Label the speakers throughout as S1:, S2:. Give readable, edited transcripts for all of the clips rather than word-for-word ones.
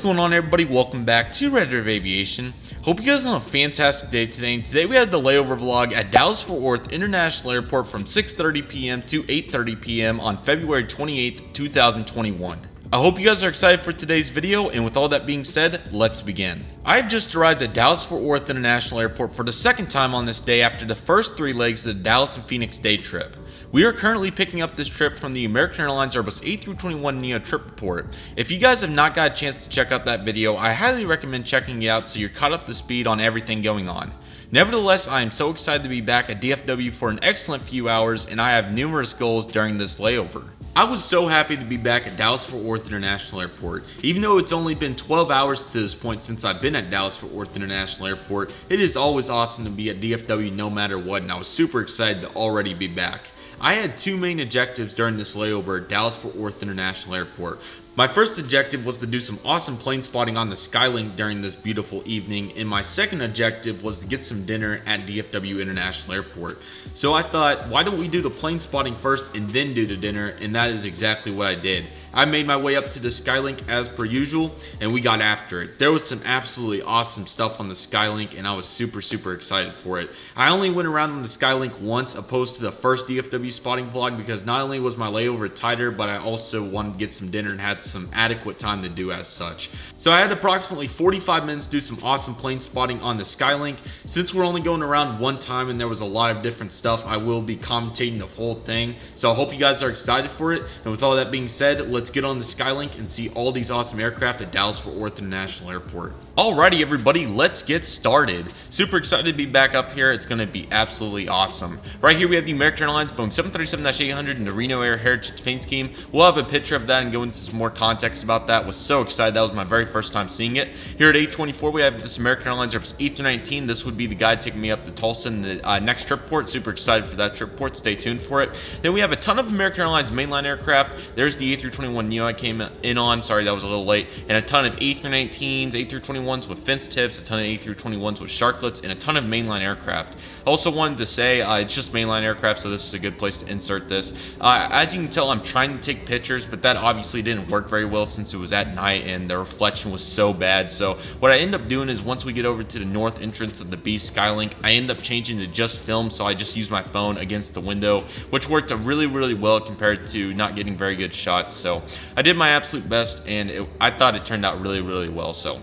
S1: going on, everybody? Welcome back to Redriveraviation. Hope you guys are on a fantastic day today. And today we have the layover vlog at Dallas-Fort Worth International Airport from 6:30 p.m. to 8:30 p.m. on February 28th, 2021. I hope you guys are excited for today's video, and with all that being said, let's begin. I've just arrived at Dallas-Fort Worth International Airport for the second time on this day after the first 3 legs of the Dallas and Phoenix day trip. We are currently picking up this trip from the American Airlines Airbus A321neo trip report. If you guys have not got a chance to check out that video, I highly recommend checking it out so you're caught up to speed on everything going on. Nevertheless, I am so excited to be back at DFW for an excellent few hours, and I have numerous goals during this layover. I was so happy to be back at Dallas-Fort Worth International Airport. Even though it's only been 12 hours to this point since I've been at Dallas-Fort Worth International Airport, it is always awesome to be at DFW no matter what, and I was super excited to already be back. I had 2 main objectives during this layover at Dallas-Fort Worth International Airport. My first objective was to do some awesome plane spotting on the Skylink during this beautiful evening, and my second objective was to get some dinner at DFW International Airport. So I thought, why don't we do the plane spotting first and then do the dinner, and that is exactly what I did. I made my way up to the Skylink as per usual, and we got after it. There was some absolutely awesome stuff on the Skylink, and I was super excited for it. I only went around on the Skylink once opposed to the first DFW spotting vlog because not only was my layover tighter, but I also wanted to get some dinner and had some adequate time to do as such. So I had approximately 45 minutes to do some awesome plane spotting on the Skylink. Since we're only going around one time and there was a lot of different stuff, I will be commentating the whole thing. So I hope you guys are excited for it. And with all that being said, let's get on the Skylink and see all these awesome aircraft at Dallas-Fort Worth International Airport. Alrighty everybody, let's get started. Super excited to be back up here. It's going to be absolutely awesome. Right here we have the American Airlines Boeing 737-800 and the Reno Air Heritage paint scheme. We'll have a picture of that and go into some more context about that. Was so excited. That was my very first time seeing it. Here at 824 we have this American Airlines Airbus A319. This would be the guy taking me up to Tulsa in the next trip port. Super excited for that trip port. Stay tuned for it. Then we have a ton of American Airlines mainline aircraft. There's the A321neo I came in on. Sorry, that was a little late. And a ton of A319s, A321s with fence tips, a ton of A321s with sharklets, and a ton of mainline aircraft. Also wanted to say it's just mainline aircraft, so this is a good place to insert this. As you can tell, I'm trying to take pictures, but that obviously didn't work very well since it was at night and the reflection was so bad. So what I end up doing is once we get over to the north entrance of the B Skylink, I end up changing to just film, so I just use my phone against the window, which worked really well compared to not getting very good shots. So I did my absolute best, and I thought it turned out really well. So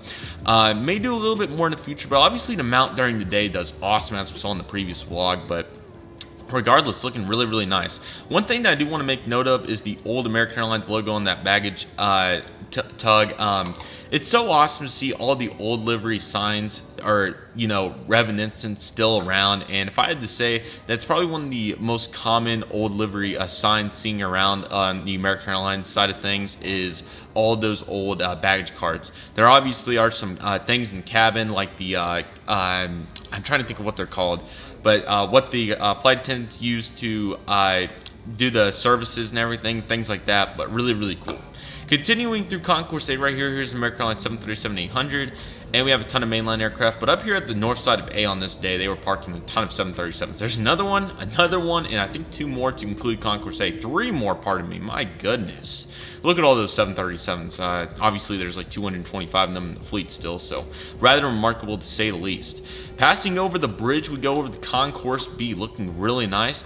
S1: may do a little bit more in the future, but obviously the mount during the day does awesome, as we saw in the previous vlog. But regardless, looking really nice. One thing that I do want to make note of is the old American Airlines logo on that baggage tug. It's so awesome to see all the old livery signs or, reminiscence still around. And if I had to say, that's probably one of the most common old livery signs seen around on the American Airlines side of things is all those old baggage carts. There obviously are some things in the cabin like the, I'm trying to think of what they're called, but what the flight attendants use to do the services and everything, things like that, but really cool. Continuing through Concourse A right here, here's American Airlines 737-800, and we have a ton of mainline aircraft. But up here at the north side of A on this day, they were parking a ton of 737s. There's another one, and I think 2 more to include Concourse A. 3 more, pardon me. My goodness. Look at all those 737s. Obviously, there's like 225 of them in the fleet still, so rather remarkable to say the least. Passing over the bridge, we go over the Concourse B, looking really nice.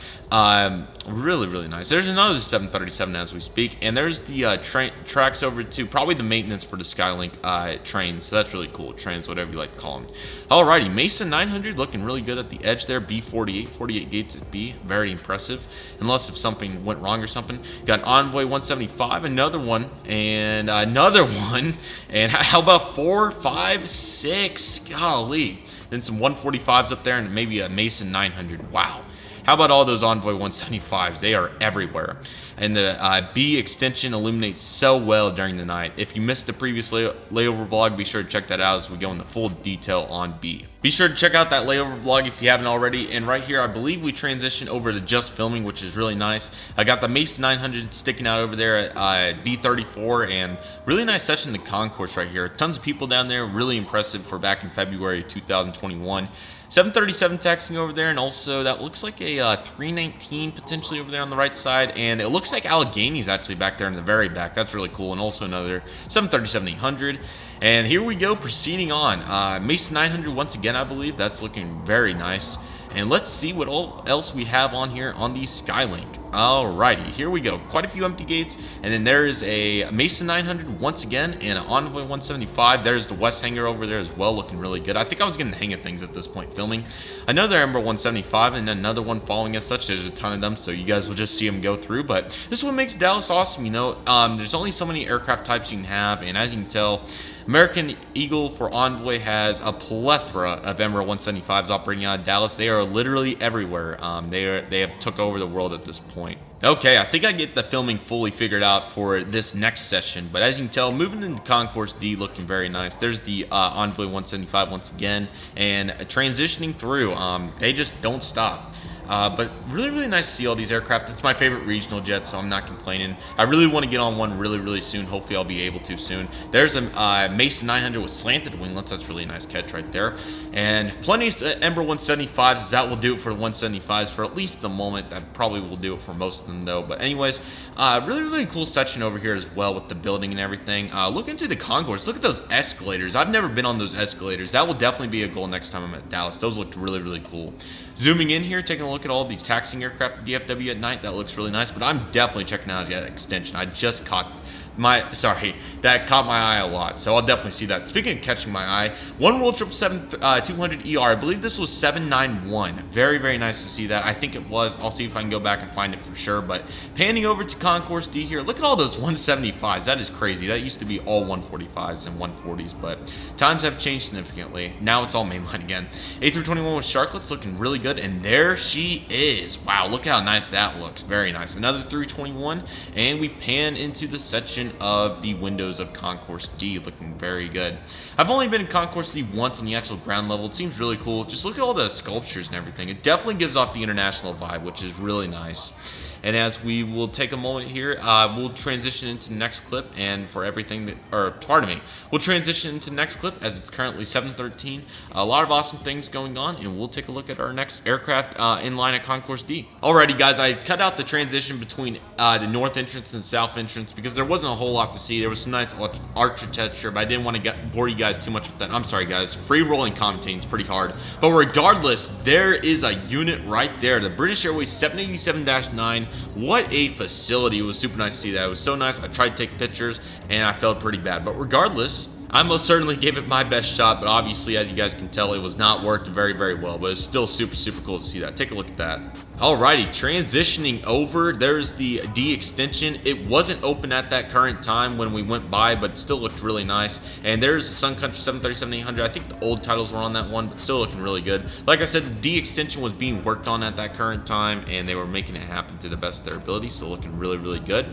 S1: Really nice. There's another 737 as we speak, and there's the tracks over to probably the maintenance for the Skylink trains, so that's really cool. Trains, whatever you like to call them. Alrighty, Mesa 900 looking really good at the edge there. B48, 48 gates at B, very impressive. Unless if something went wrong or something. Got Envoy 175, another one, and another one. And how about 4, 5, 6? Golly. Then some 145s up there and maybe a Mason 900. Wow. How about all those Envoy 175s? They are everywhere. And the B extension illuminates so well during the night. If you missed the previous layover vlog, be sure to check that out as we go into full detail on B. Be sure to check out that layover vlog if you haven't already. And right here, I believe we transition over to just filming, which is really nice. I got the Mason 900 sticking out over there at B34, and really nice session in the concourse right here. Tons of people down there, really impressive for back in February 2021. 737 taxiing over there, and also that looks like a 319 potentially over there on the right side, and it looks like Alleghany's actually back there in the very back. That's really cool, and also another 737-800. And here we go, proceeding on. Mason 900 once again, I believe. That's looking very nice. And let's see what else we have on here on the Skylink. Alrighty, here we go. Quite a few empty gates, and then there is a Mason 900 once again, and an Envoy 175. There's the West Hangar over there as well, looking really good. I think I was getting the hang of things at this point filming. Another Ember 175, and another one following as such. There's a ton of them, so you guys will just see them go through. But this is what makes Dallas awesome, you know. There's only so many aircraft types you can have, and as you can tell, American Eagle for Envoy has a plethora of Ember 175s operating out of Dallas. They are literally everywhere. They have took over the world at this point. Okay, I think I get the filming fully figured out for this next session, but as you can tell, moving into Concourse D looking very nice. There's the Envoy 175 once again, and transitioning through, they just don't stop. But really nice to see all these aircraft. It's my favorite regional jet, so I'm not complaining. I really want to get on one really soon. Hopefully I'll be able to soon. There's a Mason 900 with slanted winglets. That's really a nice catch right there. And plenty of Ember 175s. That will do it for the 175s for at least the moment. That probably will do it for most of them though. But anyways, really cool section over here as well with the building and everything. Look into the concourse. Look at those escalators. I've never been on those escalators. That will definitely be a goal next time I'm at Dallas. Those looked really cool. Zooming in here, taking a look at all these taxiing aircraft DFW at night. That looks really nice, but I'm definitely checking out that extension. I just caught that caught my eye a lot, so I'll definitely see that. Speaking of catching my eye, One World 777 200 ER, I believe this was 791. Very nice to see that. I think it was. I'll see if I can go back and find it for sure. But panning over to Concourse D here, look at all those 175s. That is crazy. That used to be all 145s and 140s, but times have changed significantly. Now it's all mainline again. A321 with Sharklets looking really good, and there she is. Wow, look how nice that looks. Very nice. Another 321, and we pan into the section of the windows of Concourse D, looking very good. I've only been in Concourse D once on the actual ground level. It seems really cool. Just look at all the sculptures and everything. It definitely gives off the international vibe, which is really nice. And as we will take a moment here, we'll transition into the next clip, and for everything that, or pardon me, we'll transition into the next clip as it's currently 7:13. A lot of awesome things going on, and we'll take a look at our next aircraft in line at Concourse D. Alrighty guys, I cut out the transition between the north entrance and south entrance because there wasn't a whole lot to see. There was some nice architecture, but I didn't want to bore you guys too much with that. I'm sorry guys, free rolling commentating is pretty hard. But regardless, there is a unit right there, the British Airways 787-9. What a facility. It was super nice to see that. It was so nice. I tried to take pictures and I felt pretty bad, but regardless, I most certainly gave it my best shot, but obviously, as you guys can tell, it was not working very well, but it's still super cool to see that. Take a look at that. Alrighty, transitioning over, there's the D extension. It wasn't open at that current time when we went by, but it still looked really nice. And there's the Sun Country 737-800. I think the old titles were on that one, but still looking really good. Like I said, the D extension was being worked on at that current time, and they were making it happen to the best of their ability, so looking really good.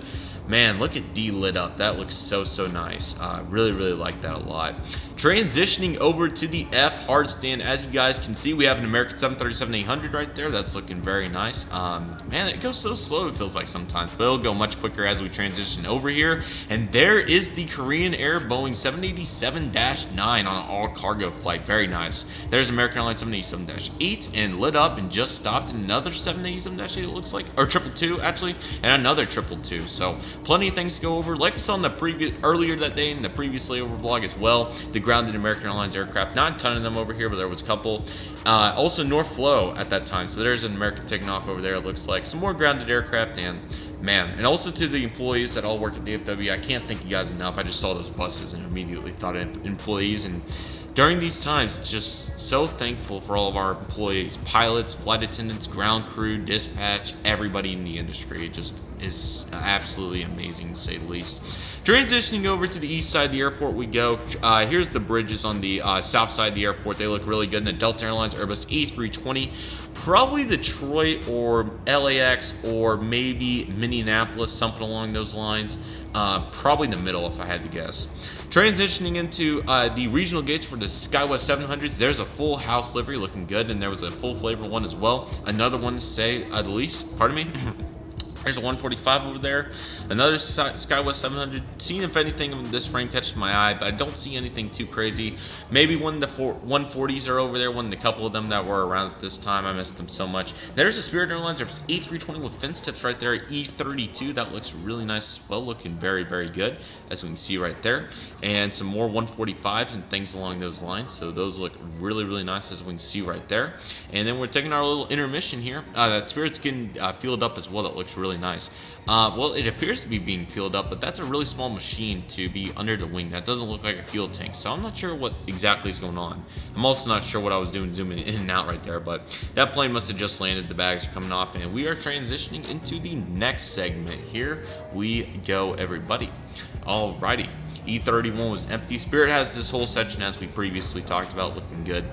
S1: Man, look at D lit up. That looks so nice. Really like that a lot. Transitioning over to the F hard stand, as you guys can see, we have an American 737-800 right there. That's looking very nice. Man, it goes so slow, it feels like sometimes, but it'll go much quicker as we transition over here. And there is the Korean Air Boeing 787-9 on an all-cargo flight. Very nice. There's American Airlines 787-8 and lit up and just stopped. Another 787-8, it looks like, or 222 actually, and another 222. So plenty of things to go over. Like we saw in the earlier that day in the previous layover vlog as well, the grounded American Airlines aircraft. Not a ton of them over here, but there was a couple. Also North Flow at that time, so there's an American taking off over there. It looks like some more grounded aircraft, and man, and also to the employees that all work at DFW. I can't thank you guys enough. I just saw those buses and immediately thought of employees, and during these times, just so thankful for all of our employees, pilots, flight attendants, ground crew, dispatch, everybody in the industry. It just is absolutely amazing to say the least. Transitioning over to the east side of the airport we go. Here's the bridges on the south side of the airport. They look really good. In the Delta Airlines Airbus A320, probably Detroit or LAX or maybe Minneapolis, something along those lines. Probably in the middle if I had to guess. Transitioning into the regional gates for the SkyWest 700s, there's a full house livery looking good, and there was a full flavor one as well. Another one to say the least, pardon me. There's a 145 over there, another Skywest 700. Seeing if anything in this frame catches my eye, but I don't see anything too crazy. Maybe one of the 140s are over there, one of the couple of them that were around at this time. I missed them so much. There's a Spirit Airlines. There's A320 with fence tips right there, E32. That looks really nice as well, looking very, very good, as we can see right there. And some more 145s and things along those lines. So those look really, really nice, as we can see right there. And then we're taking our little intermission here. That Spirit's getting filled up as well. That looks really nice. Well, it appears to be being fueled up, but that's a really small machine to be under the wing. That doesn't look like a fuel tank, so I'm not sure what exactly is going on. I'm also not sure what I was doing zooming in and out right there, but that plane must have just landed. The bags are coming off, and we are transitioning into the next segment. Here we go, everybody. Alrighty. E31 was empty. Spirit has this whole section, as we previously talked about, looking good.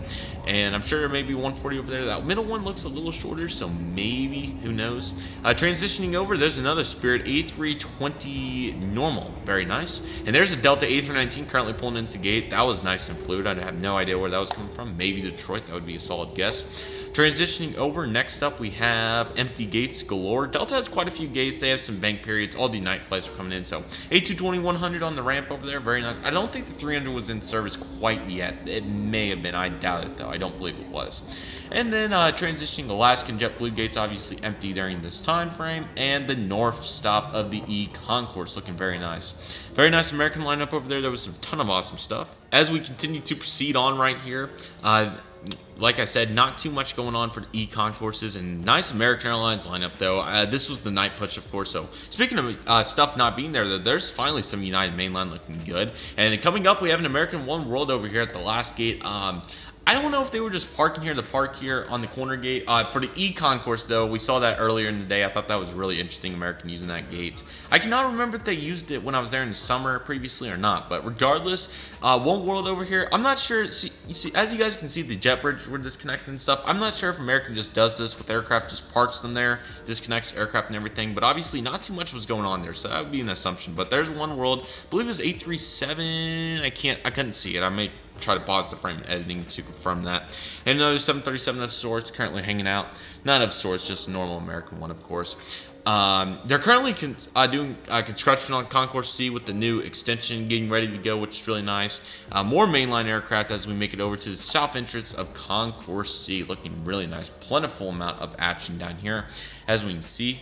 S1: And I'm sure maybe 140 over there. That middle one looks a little shorter, so maybe, who knows. Transitioning over, there's another Spirit A320 normal. Very nice. And there's a Delta A319 currently pulling into gate. That was nice and fluid. I have no idea where that was coming from. Maybe Detroit. That would be a solid guess. Transitioning over, next up we have empty gates galore. Delta has quite a few gates. They have some bank periods. All the night flights are coming in. So A220 100 on the ramp over there. Very nice. I don't think the 300 was in service quite yet. It may have been. I doubt it, though. I don't believe it was. And then transitioning Alaskan JetBlue gates, obviously empty during this time frame. And the north stop of the E concourse, looking very nice. Very nice American lineup over there. There was some ton of awesome stuff. As we continue to proceed on right here, like I said, not too much going on for the E-concourses, and nice American Airlines lineup, though. This was the night push, of course. So speaking of stuff not being there, there's finally some United mainline looking good. And coming up, we have an American One World over here at the last gate. I don't know if they were just parking here to park here on the corner gate. For the E-concourse, though, we saw that earlier in the day. I thought that was really interesting, American using that gate. I cannot remember if they used it when I was there in the summer previously or not. But regardless, One World over here, I'm not sure. See, as you guys can see, the jet bridge were disconnected and stuff. I'm not sure if American just does this with aircraft, just parks them there, disconnects aircraft and everything. But obviously, not too much was going on there, so that would be an assumption. But there's One World. I believe it was 837. I couldn't see it. I may try to pause the frame editing to confirm that. And another 737 of sorts currently hanging out. Not of sorts, just a normal American one, of course. They're currently doing construction on Concourse C with the new extension getting ready to go, which is really nice. More mainline aircraft as we make it over to the south entrance of Concourse C, looking really nice. Plentiful amount of action down here, as we can see.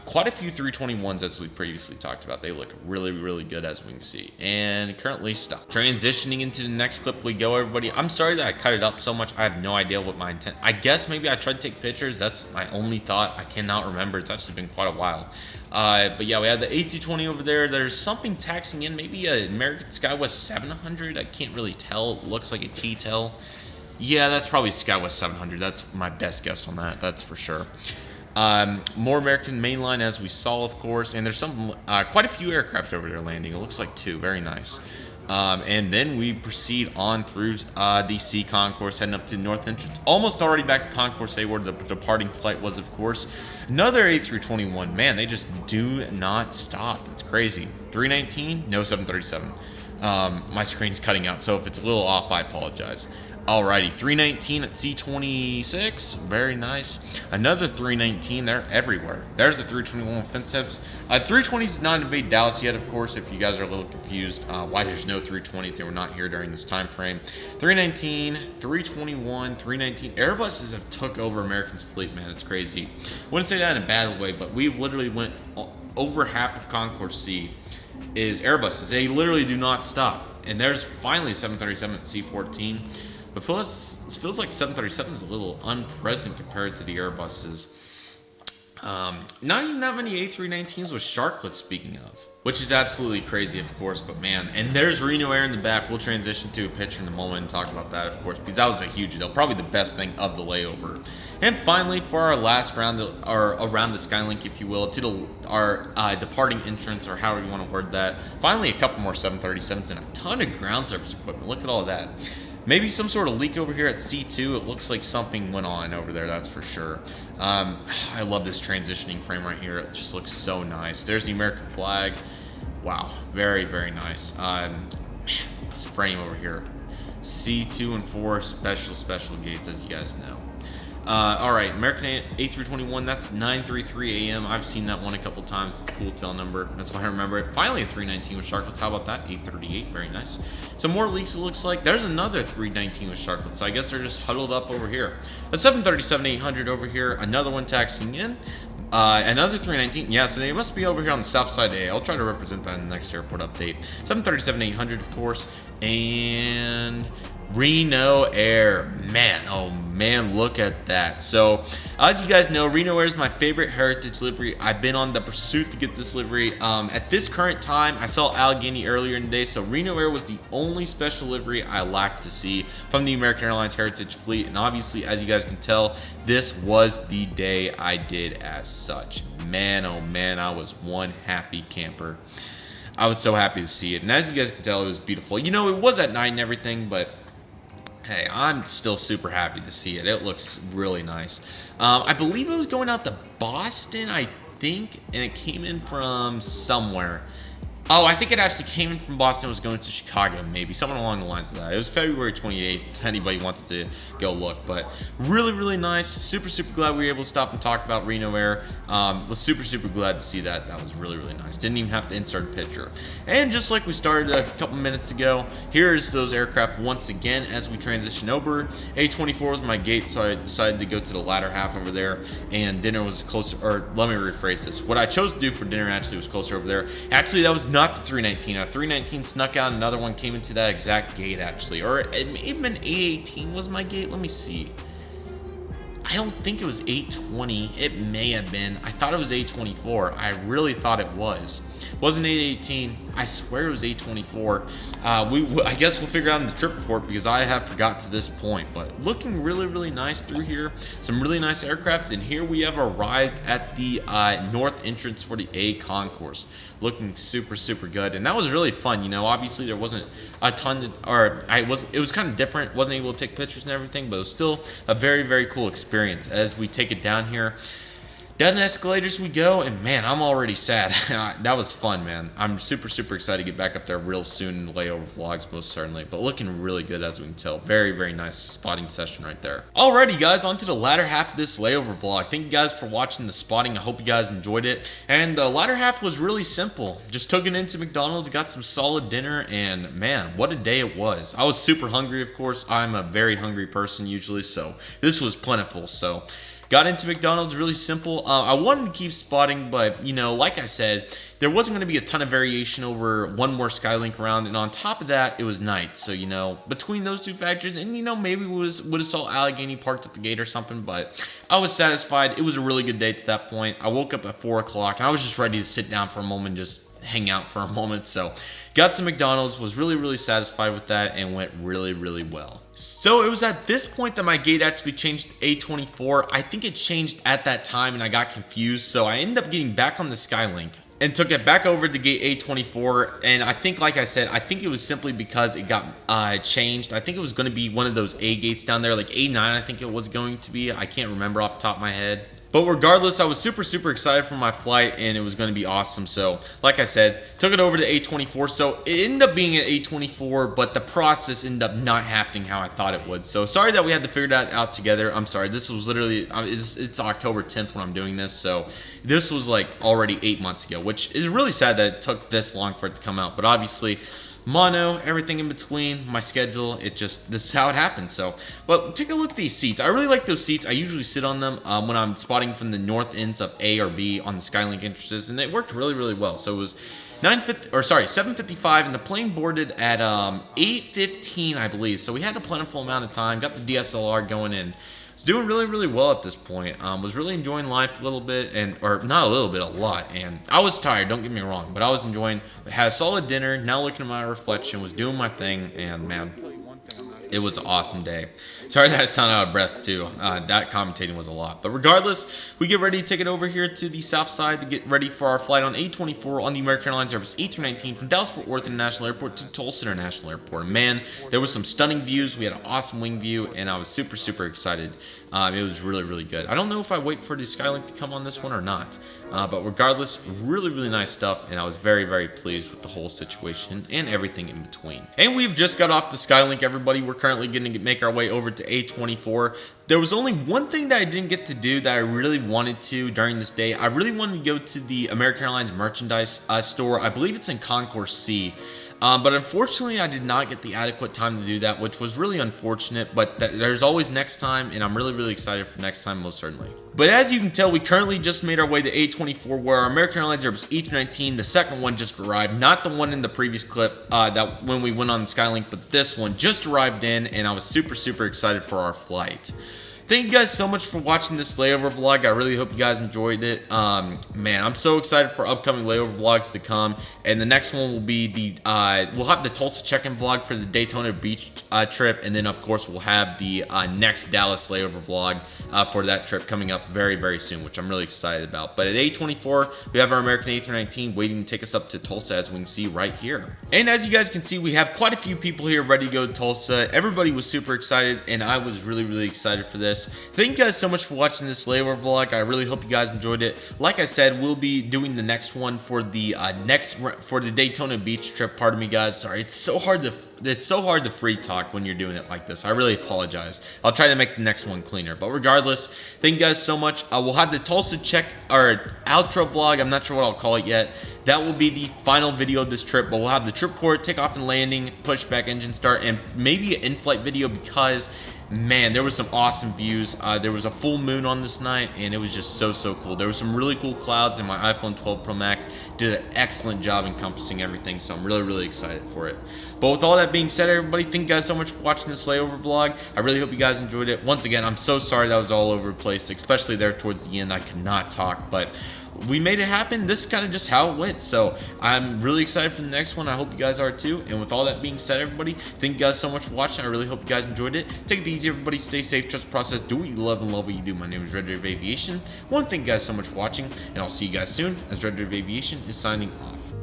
S1: Quite a few 321s, as we previously talked about. They look really, really good, as we can see. And currently stopped. Transitioning into the next clip we go, everybody. I'm sorry that I cut it up so much. I have no idea what my intent. I guess maybe I tried to take pictures. That's my only thought. I cannot remember. It's actually been quite a while. But yeah, we have the A220 over there. There's something taxing in. Maybe an American Skywest 700. I can't really tell. It looks like a T-tail. Yeah, that's probably Skywest 700. That's my best guess on that. That's for sure. More American mainline, as we saw, of course, and there's some quite a few aircraft over there landing. It looks like 2. Very nice. And then we proceed on through the C concourse, heading up to the north entrance. Almost already back to Concourse A, where the departing flight was, of course. Another A321. Man, they just do not stop. That's crazy. 319, no 737. My screen's cutting out, so if it's a little off, I apologize. Alrighty, 319 at C26, very nice. Another 319, they're everywhere. There's the 321 fence tips. 320's not invade Dallas yet, of course, if you guys are a little confused why there's no 320s. They were not here during this time frame. 319, 321, 319. Airbuses have took over American's fleet, man. It's crazy. Wouldn't say that in a bad way, but we've literally went over half of Concourse C is Airbuses. They literally do not stop. And there's finally 737 at C14. But it feels like 737 is a little unpresent compared to the Airbuses. Not even that many A319s with sharklets, speaking of. Which is absolutely crazy, of course, but man. And there's Reno Air in the back. We'll transition to a picture in a moment and talk about that, of course, because that was a huge deal. Probably the best thing of the layover. And finally, for our last round, or around the Skylink, if you will, to our departing entrance, or however you want to word that. Finally, a couple more 737s and a ton of ground service equipment. Look at all that. Maybe some sort of leak over here at C2. It looks like something went on over there, that's for sure. I love this transitioning frame right here. It just looks so nice. There's the American flag. Wow, very, very nice. This frame over here. C2 and 4, special gates, as you guys know. Alright, American A321, that's 9:33 a.m. I've seen that one a couple times. It's a cool tail number. That's why I remember it. Finally, a 319 with sharklets. How about that? 838, very nice. Some more leaks, it looks like. There's another 319 with sharklets, so I guess they're just huddled up over here. A 737-800 over here. Another one taxiing in. Another 319. Yeah, so they must be over here on the south side A. I'll try to represent that in the next airport update. 737-800, of course. And Reno Air, man, oh man, look at that. So as you guys know, Reno Air is my favorite heritage livery. I've been on the pursuit to get this livery. At this current time, I saw Allegheny earlier in the day, so Reno Air was the only special livery I lacked to see from the American Airlines heritage fleet. And obviously, as you guys can tell, this was the day I did as such. Man, oh man, I was one happy camper. I was so happy to see it, and as you guys can tell, it was beautiful. You know, it was at night and everything, but hey, I'm still super happy to see it. It looks really nice. I believe it was going out to Boston, I think, and it came in from somewhere. Oh, I think it actually came in from Boston. It was going to Chicago, maybe. Something along the lines of that. It was February 28th, if anybody wants to go look. But really, really nice. Super, super glad we were able to stop and talk about Reno Air. Was super, super glad to see that. That was really, really nice. Didn't even have to insert a picture. And just like we started a couple minutes ago, here's those aircraft once again as we transition over. A24 was my gate, so I decided to go to the latter half over there. And dinner was closer, or let me rephrase this. What I chose to do for dinner actually was closer over there. Actually, that was not the 319. A 319 snuck out, another one came into that exact gate actually, or it may have been A18 was my gate. Let me see. I don't think it was 820. It may have been. I thought it was A24. I really thought it was. It wasn't 818. I swear it was 824. I guess we'll figure out in the trip report because I have forgot to this point. But looking really, really nice through here. Some really nice aircraft. And here we have arrived at the north entrance for the A concourse. Looking super, super good. And that was really fun. You know, obviously there wasn't a ton, it was kind of different. Wasn't able to take pictures and everything, but it was still a very, very cool experience as we take it down here. Down the escalators we go, and man, I'm already sad. That was fun, man. I'm super, super excited to get back up there real soon in the layover vlogs, most certainly. But looking really good, as we can tell. Very, very nice spotting session right there. Alrighty, guys, on to the latter half of this layover vlog. Thank you guys for watching the spotting. I hope you guys enjoyed it. And the latter half was really simple. Just took it into McDonald's, got some solid dinner, and man, what a day it was. I was super hungry, of course. I'm a very hungry person usually, so this was plentiful. So got into McDonald's, really simple. I wanted to keep spotting, but, you know, like I said, there wasn't going to be a ton of variation over one more Skylink round, and on top of that, it was night. So, you know, between those two factors, and, you know, maybe we would have saw Allegheny parked at the gate or something, but I was satisfied. It was a really good day to that point. I woke up at 4 o'clock, and I was just ready to sit down for a moment and just hang out for a moment. So got some McDonald's, was really, really satisfied with that, and went really, really well. So it was at this point that my gate actually changed to A24. I think it changed at that time and I got confused, so I ended up getting back on the Skylink and took it back over to gate A24. And I think, like I said, I think it was simply because it got changed. I think it was going to be one of those A gates down there, like A9 I think it was going to be. I can't remember off the top of my head. But regardless, I was super, super excited for my flight, and it was going to be awesome. So, like I said, took it over to A24. So, it ended up being at A24, but the process ended up not happening how I thought it would. So, sorry that we had to figure that out together. I'm sorry. This was literally, it's October 10th when I'm doing this. So, this was like already 8 months ago, which is really sad that it took this long for it to come out. But obviously, mono, everything in between, my schedule, this is how it happens. So, but take a look at these seats. I really like those seats. I usually sit on them when I'm spotting from the north ends of A or B on the Skylink entrances, and it worked really, really well. So it was 7:55, and the plane boarded at 8:15, I believe. So we had a plentiful amount of time. Got the DSLR going in. Was doing really, really well at this point. Was really enjoying life a little bit, or not a little bit, a lot. And I was tired, don't get me wrong, but I was enjoying. Had a solid dinner. Now looking at my reflection, was doing my thing, and man, it was an awesome day. Sorry that I sound out of breath too. That commentating was a lot. But regardless, we get ready to take it over here to the south side to get ready for our flight on A24 on the American Airlines Airbus A319 from Dallas-Fort Worth International Airport to Tulsa International Airport. Man, there was some stunning views. We had an awesome wing view, and I was super, super excited. It was really, really good. I don't know if I wait for the Skylink to come on this one or not. But regardless, really, really nice stuff, and I was very, very pleased with the whole situation and everything in between. And we've just got off the Skylink, everybody. We're currently going to make our way over to A24. There was only one thing that I didn't get to do that I really wanted to during this day. I really wanted to go to the American Airlines merchandise store. I believe it's in Concourse C. But unfortunately, I did not get the adequate time to do that, which was really unfortunate, but there's always next time, and I'm really, really excited for next time, most certainly. But as you can tell, we currently just made our way to A24, where our American Airlines Airbus A319, the second one just arrived, not the one in the previous clip that when we went on the Skylink, but this one just arrived in, and I was super, super excited for our flight. Thank you guys so much for watching this layover vlog. I really hope you guys enjoyed it. Man, I'm so excited for upcoming layover vlogs to come. And the next one will be the, we'll have the Tulsa check-in vlog for the Daytona Beach trip. And then, of course, we'll have the next Dallas layover vlog for that trip coming up very, very soon, which I'm really excited about. But at A24, we have our American A319 waiting to take us up to Tulsa, as we can see right here. And as you guys can see, we have quite a few people here ready to go to Tulsa. Everybody was super excited, and I was really, really excited for this. Thank you guys so much for watching this layover vlog. I really hope you guys enjoyed it. Like I said, we'll be doing the next one for the Daytona Beach trip. Pardon me, guys. Sorry, it's so hard to free talk when you're doing it like this. I really apologize. I'll try to make the next one cleaner. But regardless, thank you guys so much. We'll have the Tulsa outro vlog. I'm not sure what I'll call it yet. That will be the final video of this trip. But we'll have the trip port, takeoff and landing, pushback, engine start, and maybe an in-flight video because, man, there was some awesome views. There was a full moon on this night, and it was just so cool. There were some really cool clouds, and my iPhone 12 Pro Max did an excellent job encompassing everything, so I'm really, really excited for it. But with all that being said, everybody, thank you guys so much for watching this layover vlog. I really hope you guys enjoyed it. Once again, I'm so sorry that was all over the place, especially there towards the end. I could not talk, but we made it happen. This is kind of just how it went, so I'm really excited for the next one. I hope you guys are too. And with all that being said, everybody, thank you guys so much for watching. I really hope you guys enjoyed it. Take it easy, everybody. Stay safe, trust the process, do what you love, and love what you do. My name is Redriveraviation. I want to thank you guys so much for watching, and I'll see you guys soon as Redriveraviation is signing off.